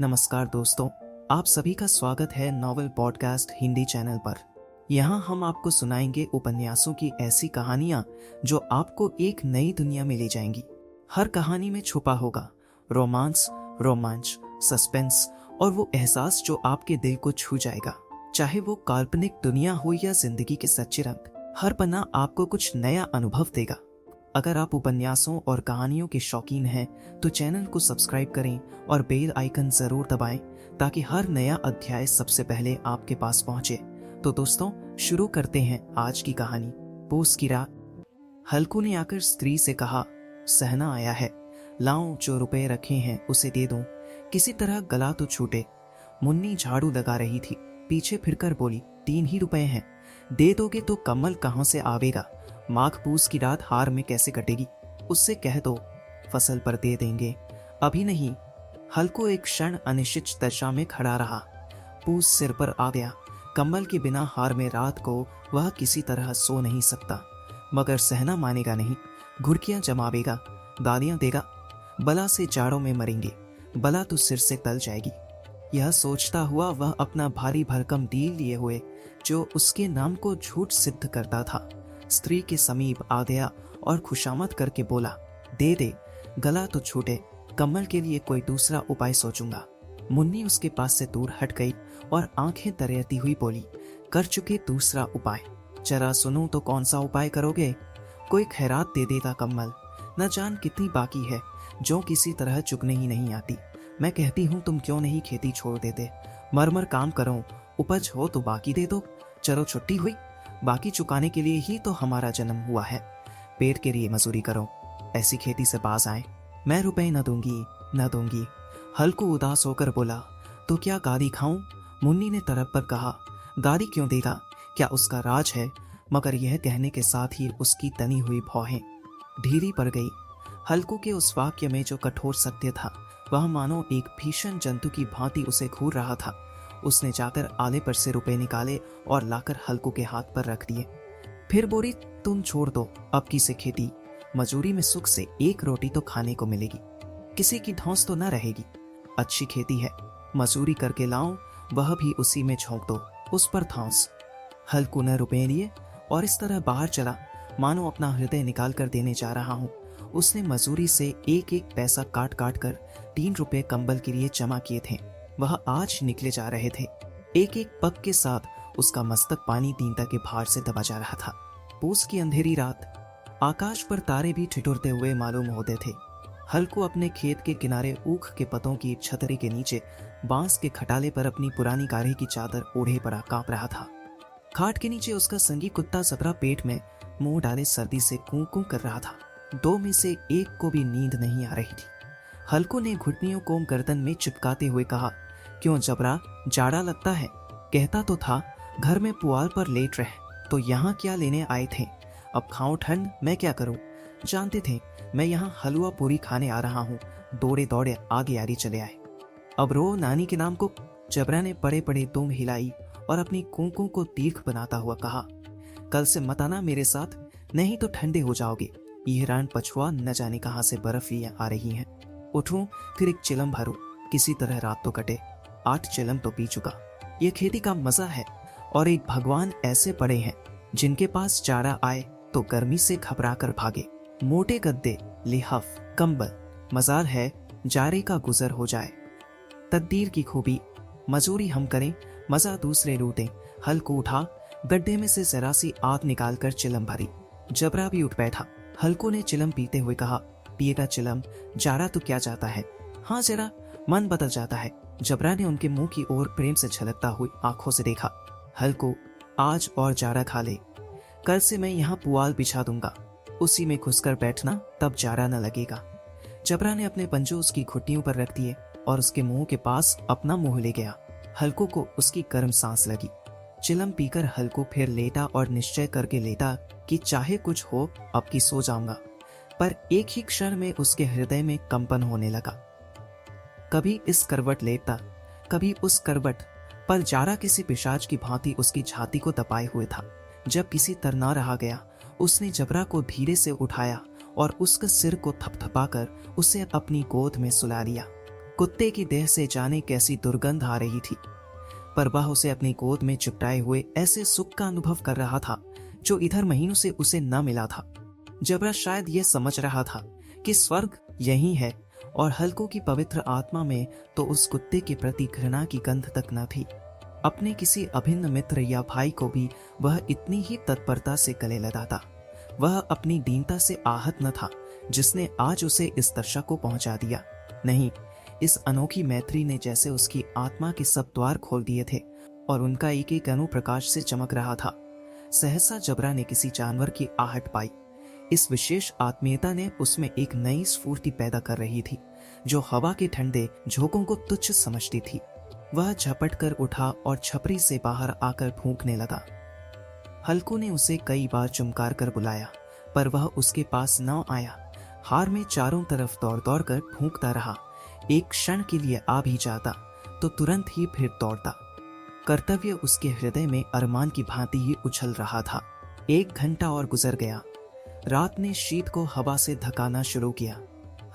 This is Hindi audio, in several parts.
नमस्कार दोस्तों, आप सभी का स्वागत है नॉवेल पॉडकास्ट हिंदी चैनल पर। यहाँ हम आपको सुनाएंगे उपन्यासों की ऐसी कहानियाँ जो आपको एक नई दुनिया में ले जाएंगी। हर कहानी में छुपा होगा रोमांस, रोमांच, सस्पेंस और वो एहसास जो आपके दिल को छू जाएगा। चाहे वो काल्पनिक दुनिया हो या जिंदगी के सच्चे रंग, हर पन्ना आपको कुछ नया अनुभव देगा। अगर आप उपन्यासों और कहानियों के शौकीन हैं तो चैनल को सब्सक्राइब करें और बेल आइकन जरूर दबाएं ताकि हर नया अध्याय सबसे पहले आपके पास पहुंचे। तो दोस्तों, शुरू करते हैं आज की कहानी। पूस की रात। हल्कू ने आकर स्त्री से कहा, सहना आया है, लाऊं जो रुपए रखे हैं उसे दे दूं, किसी तरह गला तो छूटे। मुन्नी झाड़ू लगा रही थी, पीछे फिरकर बोली, 3 ही रुपए हैं, दे दोगे तो कमल कहां से आवेगा। माघ पूस की रात हार में कैसे कटेगी, उससे कह दो फसल पर दे देंगे, अभी नहीं। हल्को एक क्षण अनिश्चित दशा में खड़ा रहा। पूस सिर पर आ गया। कमल के बिना हार में रात को वह किसी तरह सो नहीं सकता, मगर सहना मानेगा नहीं। घुड़कियां जमावेगा, गालियां देगा, बला से जाड़ों में मरेंगे, बला तो सिर से तल जाएगी। यह सोचता हुआ वह अपना भारी भरकम डील लिए हुए जो उसके नाम को झूठ सिद्ध करता था स्त्री के समीप आ गया और खुशामद करके बोला, दे दे, गला तो छूटे, कमल के लिए कोई दूसरा उपाय सोचूंगा। मुन्नी उसके पास से दूर हट गई और आंखें तरेती हुई बोली, कर चुके दूसरा उपाय, जरा सुनो तो कौन सा उपाय करोगे। कोई खैरात दे देगा कमल, न जान कितनी बाकी है जो किसी तरह चुकने ही नहीं आती। मैं कहती हूँ तुम क्यों नहीं खेती छोड़ देते, मरमर काम करो, उपज हो तो बाकी दे दो। चलो छुट्टी हुई, बाकी चुकाने के लिए ही तो हमारा जन्म हुआ है। पेट के लिए मजदूरी करो, ऐसी खेती से बाज आए। मैं रुपए न दूंगी। हल्कू उदास होकर बोला, तो क्या गाली खाऊं। मुन्नी ने तरफ पर कहा, गाली क्यों देगा, क्या उसका राज है। मगर यह कहने के साथ ही उसकी तनी हुई भौहें ढीली पड़ गई। हल्कू के उस वाक्य में जो कठोर सत्य था वह मानो एक भीषण जंतु की भांति उसे घूर रहा था। उसने जाकर आले पर से रुपए निकाले और लाकर हल्कू के हाथ पर रख दिए। फिर बोली, तुम छोड़ दो अब की से खेती, मजूरी में सुख से एक रोटी तो खाने को मिलेगी, किसी की धौंस तो न रहेगी। अच्छी खेती है, मजूरी करके लाओ, वह भी उसी में झोंक दो, उस पर धौंस। हल्कू ने रुपए लिए और इस तरह बाहर चला मानो अपना हृदय निकाल कर देने जा रहा हूं। उसने मजूरी से एक एक पैसा काट काट कर 3 रुपए कंबल के लिए जमा किए थे। वह आज निकले जा रहे थे। एक एक पग के साथ उसका मस्तक पानी दीनता के भार से दबा जा रहा था। पूस की अंधेरी रात, आकाश पर तारे भी ठिठुरते हुए मालूम होते थे। हल्कू अपने खेत के किनारे ऊख के पतों की छतरी के नीचे बांस के खटाले पर अपनी पुरानी काढ़े की चादर ओढ़े पड़ा कांप रहा था। खाट के नीचे उसका संगी कुत्ता जबरा पेट में मुंह डाले सर्दी से कूं कूं कर रहा था। 2 में से एक को भी नींद नहीं आ रही थी। हल्कू ने घुटनियों को गर्दन में चिपकाते हुए कहा, क्यों जबरा, जाड़ा लगता है। कहता तो था घर में पुआल पर लेट रहे, तो यहाँ क्या लेने आए थे। अब खाओ ठंड, मैं क्या करूं। जानते थे मैं यहाँ हलवा पूरी खाने आ रहा हूँ। दौड़े दौड़े आगे आरी चले आए। अब रो नानी के नाम को। जबरा ने पड़े पड़े दुम हिलाई और अपनी कूकों को तीर्थ बनाता हुआ कहा, कल से मत आना मेरे साथ, नहीं तो ठंडे हो जाओगे। ये रान पछुआ न जाने कहां से बर्फ लिए आ रही है। उठूं फिर एक चिलम भरूं, किसी तरह रात तो कटे। 8 चिलम तो पी चुका। ये खेती का मजा है। और एक भगवान ऐसे पड़े हैं जिनके पास चारा आए तो गर्मी से घबरा कर भागे। मोटे गद्दे, लिहाफ, कंबल, मजाल है जारे का गुजर हो जाए। तकदीर की खूबी, मजूरी हम करें, मजा दूसरे लूटें। हल्कू उठा, गड्ढे में से जरा सी आग निकालकर चिलम भरी। जबरा भी उठ बैठा। हल्कू ने चिलम पीते हुए कहा, पिएगा चिलम, जारा तो क्या जाता है। हाँ जरा, मन बदल जाता है। जबरा ने उनके मुंह की ओर प्रेम से छलकता हुई आंखों से देखा। हल्कू, आज और जारा खा ले, कल से मैं यहाँ पुआल बिछा दूंगा, उसी में घुसकर बैठना, तब जारा न लगेगा। जबरा ने अपने पंजों उसकी घुटनियों पर रख दिए और उसके मुंह के पास अपना मुंह ले गया। हल्कू को उसकी गर्म सांस लगी। चिलम पीकर हल्कू फिर लेटा और निश्चय करके लेटा कि चाहे कुछ हो अब की सो जाऊंगा। पर एक ही क्षण में उसके हृदय में कंपन होने लगा। कभी इस करवट लेटता, कभी उस करवट, पर जारा किसी पिशाच की भांति उसकी छाती को दबाए हुए था। जब किसी तरह न रहा गया, उसने जबरा को धीरे से उठाया और उसके सिर को थपथपाकर उसे अपनी गोद में सुला लिया। कुत्ते की देह से जाने कैसी दुर्गंध आ रही थी, पर वह उसे अपनी गोद में चिपटाए हुए ऐसे सुख का अनुभव कर रहा था जो इधर महीनों से उसे न मिला था। जबरा शायद यह समझ रहा था कि स्वर्ग यही है, और हल्को की पवित्र आत्मा में तो उस कुत्ते के प्रति घृणा की गंध तक न थी। अपने किसी अभिन्न मित्र या भाई को भी वह इतनी ही तत्परता से गले लगाता। वह अपनी दीनता से आहत न था जिसने आज उसे इस दशा को पहुंचा दिया। नहीं, इस अनोखी मैत्री ने जैसे उसकी आत्मा के सब द्वार खोल दिए थे और उनका एक एक अणु प्रकाश से चमक रहा था। सहसा जबरा ने किसी जानवर की आहट पाई। इस विशेष आत्मीयता ने उसमें एक नई स्फूर्ति पैदा कर रही थी जो हवा के ठंडे झोंकों को तुच्छ समझती थी। वह झपट कर उठा और छपरी से बाहर आकर फूंकने लगा। हल्कू ने उसे कई बार चुमकार कर बुलाया, पर वह उसके पास न आया। हार में चारों तरफ दौड़ दौड़ कर फूंकता रहा। एक क्षण के लिए आ भी जाता तो तुरंत ही फिर दौड़ता। कर्तव्य उसके हृदय में अरमान की भांति ही उछल रहा था। 1 घंटा और गुजर गया। रात ने शीत को हवा से धकाना शुरू किया।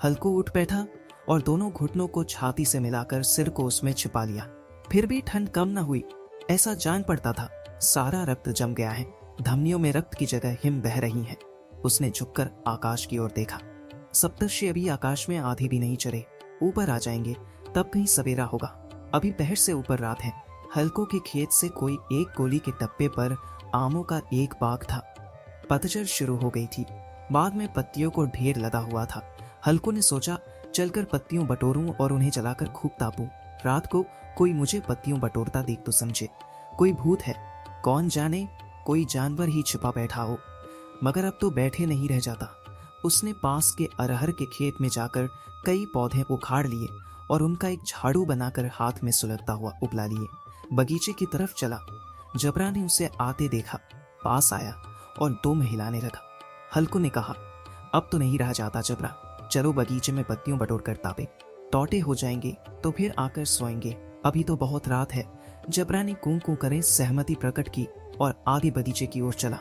हल्कू उठ बैठा और दोनों घुटनों को छाती से मिलाकर सिर को उसमें छिपा लिया। फिर भी ठंड कम न हुई। ऐसा जान पड़ता था सारा रक्त जम गया है, धमनियों में रक्त की जगह हिम बह रही है। उसने झुककर आकाश की ओर देखा। सप्तर्षि अभी आकाश में आधे भी नहीं चढ़े, ऊपर आ जाएंगे तब कहीं सवेरा होगा। अभी पहर से ऊपर रात है। हल्को के खेत से कोई एक गोली के टप्पे पर आमों का एक बाग था। पतझड़ शुरू हो गई थी। बाग में पत्तियों को ढेर लदा हुआ था। हल्को ने सोचा चलकर पत्तियों बटोरूं और उन्हें जलाकर खूब तापूं। रात को कोई मुझे पत्तियों बटोरता देख तो समझे कोई भूत है, कौन जाने कोई जानवर ही छिपा बैठा हो। मगर अब तो बैठे नहीं रह जाता। उसने पास के अरहर के खेत में जाकर कई पौधे उखाड़ लिए और उनका एक झाड़ू बनाकर हाथ में सुलगता हुआ उपला लिए। बगीचे की तरफ चला। जबरा ने उसे आते देखा, पास आया और दुम हिलाने लगा। हल्कू ने कहा, अब तो नहीं रहा जाता जबरा, चलो बगीचे में पत्तियों बटोर कर तापे। टौटे हो जाएंगे तो फिर आकर सोएंगे, अभी तो बहुत रात है। जबरा ने कूं कूं करे सहमति प्रकट की और आगे बगीचे की ओर चला।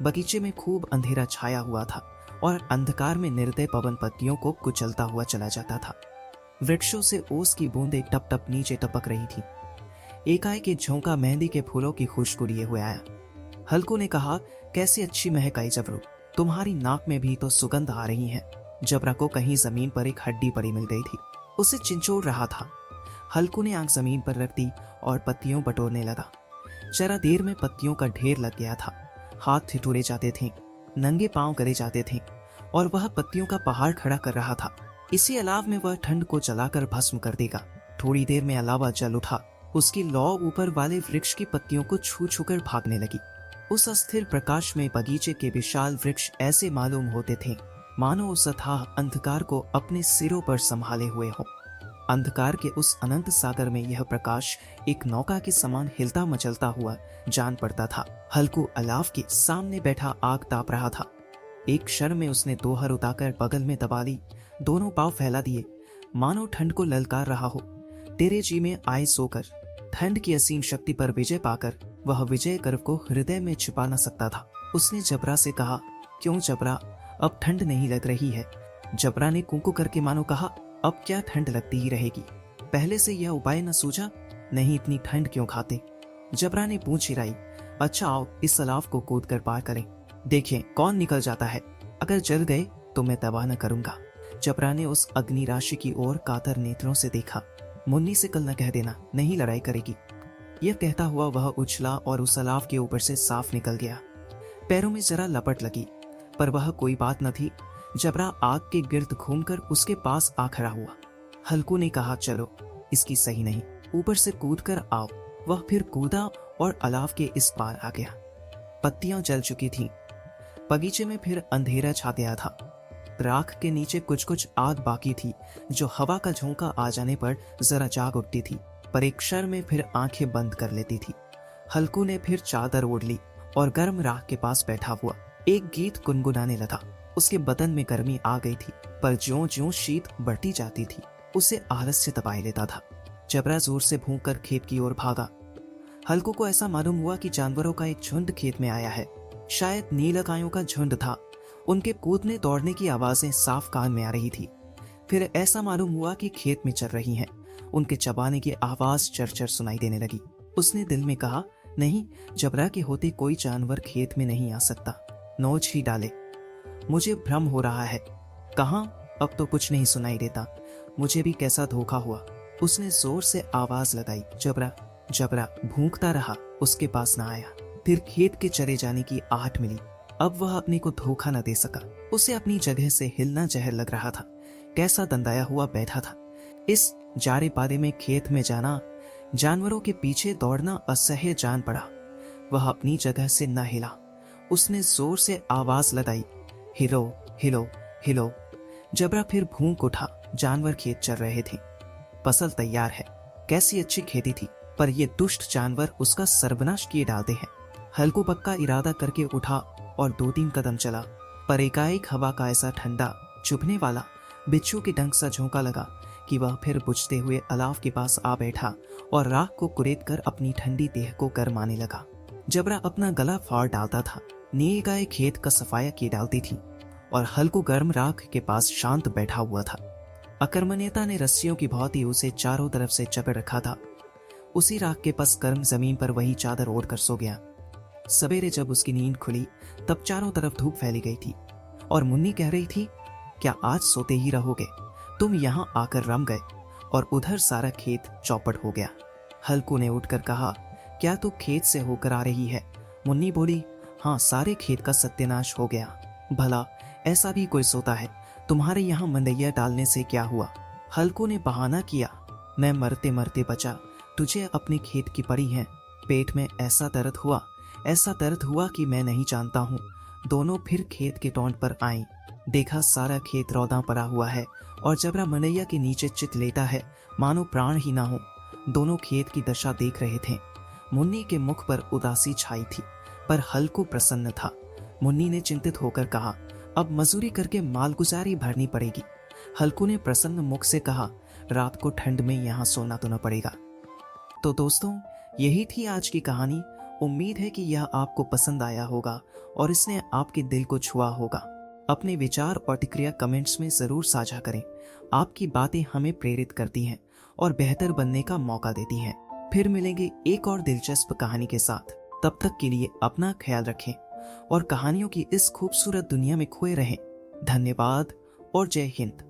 बगीचे में खूब अंधेरा छाया हुआ था और अंधकार में निर्दय पवन पत्तियों को कुचलता हुआ चला जाता था। वृक्षों से ओस की बूंदें टप टप नीचे टपक रही थी। एकाएक एक झोंका मेहंदी के फूलों की खुशबू लिए हुए आया। हल्कू ने कहा, कैसी अच्छी महक आई जबरू, तुम्हारी नाक में भी तो सुगंध आ रही है। जबरा को कहीं जमीन पर एक हड्डी पड़ी मिल गई थी। उसे चिंचोड़ रहा था। हल्कू ने आंख जमीन पर रख दी और पत्तियों बटोरने लगा। जरा देर में पत्तियों का ढेर लग गया था। हाथ ठिठुरे जाते थे, नंगे पांव करे जाते थे और वह पत्तियों का पहाड़ खड़ा कर रहा था। इसी अलाव में वह ठंड को जलाकर भस्म कर देगा। थोड़ी देर में अलावा जल उठा। उसकी लौ ऊपर वाले वृक्ष की पत्तियों को छू छू कर भागने लगी। उस अस्थिर प्रकाश में बगीचे के विशाल वृक्ष ऐसे मालूम होते थे मानो उस अथाह अंधकार को अपने सिरों पर संभाले हुए हो। अंधकार के उस अनंत सागर में यह प्रकाश एक नौका के समान हिलता मचलता हुआ जान पड़ता था। हल्कू अलाव के सामने बैठा आग ताप रहा था। एक क्षण में उसने दोहर उताकर बगल में दबा ली, दोनों पांव फैला दिए मानो ठंड को ललकार रहा हो। तेरे जी में आए सोकर ठंड की असीम शक्ति पर विजय पाकर वह विजय गर्व को हृदय में छिपा न सकता था। उसने जबरा से कहा, क्यों जबरा, अब ठंड नहीं लग रही है? जबरा ने कुंकू करके मानो कहा, अब क्या ठंड लगती ही रहेगी, पहले से यह उपाय न सूझा? नहीं, इतनी ठंड क्यों खाते? जबरा ने पूंछ हिलाई। अच्छा आओ इस अलाव को कूद कर पार करें, देखें कौन निकल जाता है। अगर जल गए तो मैं तबाह न करूंगा। जबरा ने उस अग्नि राशि की ओर कातर नेत्रों से देखा। मुन्नी से कल न कह देना, नहीं लड़ाई करेगी। यह कहता हुआ वह उछला और उस अलाव के ऊपर से साफ निकल गया। पैरों में जरा लपट लगी, पर वह कोई बात न थी। जबरा आग के गिर्द घूमकर उसके पास आ खड़ा हुआ। हल्कू ने कहा, चलो इसकी सही नहीं, ऊपर से कूद कर आओ। वह फिर कूदा और अलाव के इस पार आ गया। पत्तियां जल चुकी थीं। बगीचे में फिर अंधेरा छा गया था। राख के नीचे कुछ कुछ आग बाकी थी जो हवा का झोंका आ जाने पर जरा जाग उठती थी, पर एक क्षण में फिर आंखें बंद कर लेती थी। हल्कू ने फिर चादर ओढ़ ली और गर्म राख के पास बैठा हुआ एक गीत गुनगुनाने लगा। उसके बदन में गर्मी आ गई थी, पर ज्यों ज्यों शीत बढ़ती जाती थी उसे आलस्य दबाए लेता था। जबरा जोर से भूंक कर खेत की ओर भागा। हल्कू को ऐसा मालूम हुआ कि जानवरों का एक झुंड खेत में आया है। शायद नीलगायों का झुंड था। उनके कूदने दौड़ने की आवाजें साफ कान में आ रही थी। फिर ऐसा मालूम हुआ कि खेत में चल रही हैं। उनके चबाने की आवाज चरचर सुनाई देने लगी। उसने दिल में कहा, नहीं, जबरा के होते कोई जानवर खेत में नहीं आ सकता, नोच ही डाले। मुझे भ्रम हो रहा है। कहाँ? अब तो कुछ नहीं सुनाई देता। मुझे भी कैसा धोखा हुआ। उसने जोर से आवाज लगाई, जबरा। जबरा भूखता रहा, उसके पास ना आया। फिर खेत के चले जाने की आहट मिली। अब वह अपने को धोखा न दे सका। उसे अपनी जगह से हिलना जहर लग रहा था। कैसा दंदाया हुआ बैठा था। इस जाड़े पारे में खेत में जाना, जानवरों के पीछे दौड़ना असह्य जान पड़ा। वह अपनी जगह से न हिला। उसने जोर से आवाज लगाई, हिलो हिलो हिलो। जबरा फिर भूख उठा। जानवर खेत चल रहे थे। फसल तैयार है। कैसी अच्छी खेती थी, पर ये दुष्ट जानवर उसका सर्वनाश किए डालते हैं। हल्कू पक्का इरादा करके उठा और 2-3 कदम चला, पर एकाएक हवा का ऐसा ठंडा चुभने वाला बिच्छू के डंक सा झोंका लगा कि वह फिर बुझते हुए अलाव के पास आ बैठा और राख को कुरेद कर अपनी ठंडी देह को गरमाने लगा। जबरा अपना गला फाड़ डालता था। नील गाय खेत का सफाया किए डालती थी और हल्को गर्म राख के पास शांत बैठा हुआ था। अकर्मण्यता ने रस्सियों की भांति उसे चारों तरफ से चपेट रखा था। उसी राख के पास गर्म जमीन पर वही चादर ओढ़ कर सो गया। सवेरे जब उसकी नींद खुली, तब चारों तरफ धूप फैली गई थी और मुन्नी कह रही थी, क्या आज सोते ही रहोगे? तुम यहाँ आकर रम गए। और उधर सारा खेत चौपट हो गया। हल्कू ने उठकर कहा, क्या तू खेत से होकर आ रही है? मुन्नी बोली, हाँ, सारे खेत का सत्यानाश हो गया। भला ऐसा भी कोई सोता है? तुम्हारे यहाँ मंदैया डालने से क्या हुआ? हल्कू ने बहाना किया, मैं मरते मरते बचा, तुझे अपने खेत की पड़ी है। पेट में ऐसा दर्द हुआ कि मैं नहीं जानता हूँ। दोनों फिर खेत के टोंट पर आईं। देखा सारा खेत रौदा पड़ा हुआ है और जबरा मनैया के नीचे चित लेटा है, मानो प्राण ही ना हो। दोनों खेत की दशा देख रहे थे। मुन्नी के मुख पर उदासी छाई थी, पर हल्कू प्रसन्न था। मुन्नी ने चिंतित होकर कहा, अब मजूरी करके मालगुजारी भरनी पड़ेगी। हल्कू ने प्रसन्न मुख से कहा, रात को ठंड में यहाँ सोना तो न पड़ेगा। तो दोस्तों, यही थी आज की कहानी। उम्मीद है कि यह आपको पसंद आया होगा और इसने आपके दिल को छुआ होगा। अपने विचार और प्रतिक्रिया कमेंट्स में जरूर साझा करें। आपकी बातें हमें प्रेरित करती हैं और बेहतर बनने का मौका देती हैं। फिर मिलेंगे एक और दिलचस्प कहानी के साथ। तब तक के लिए अपना ख्याल रखें और कहानियों की इस खूबसूरत दुनिया में खोए रहें। धन्यवाद और जय हिंद।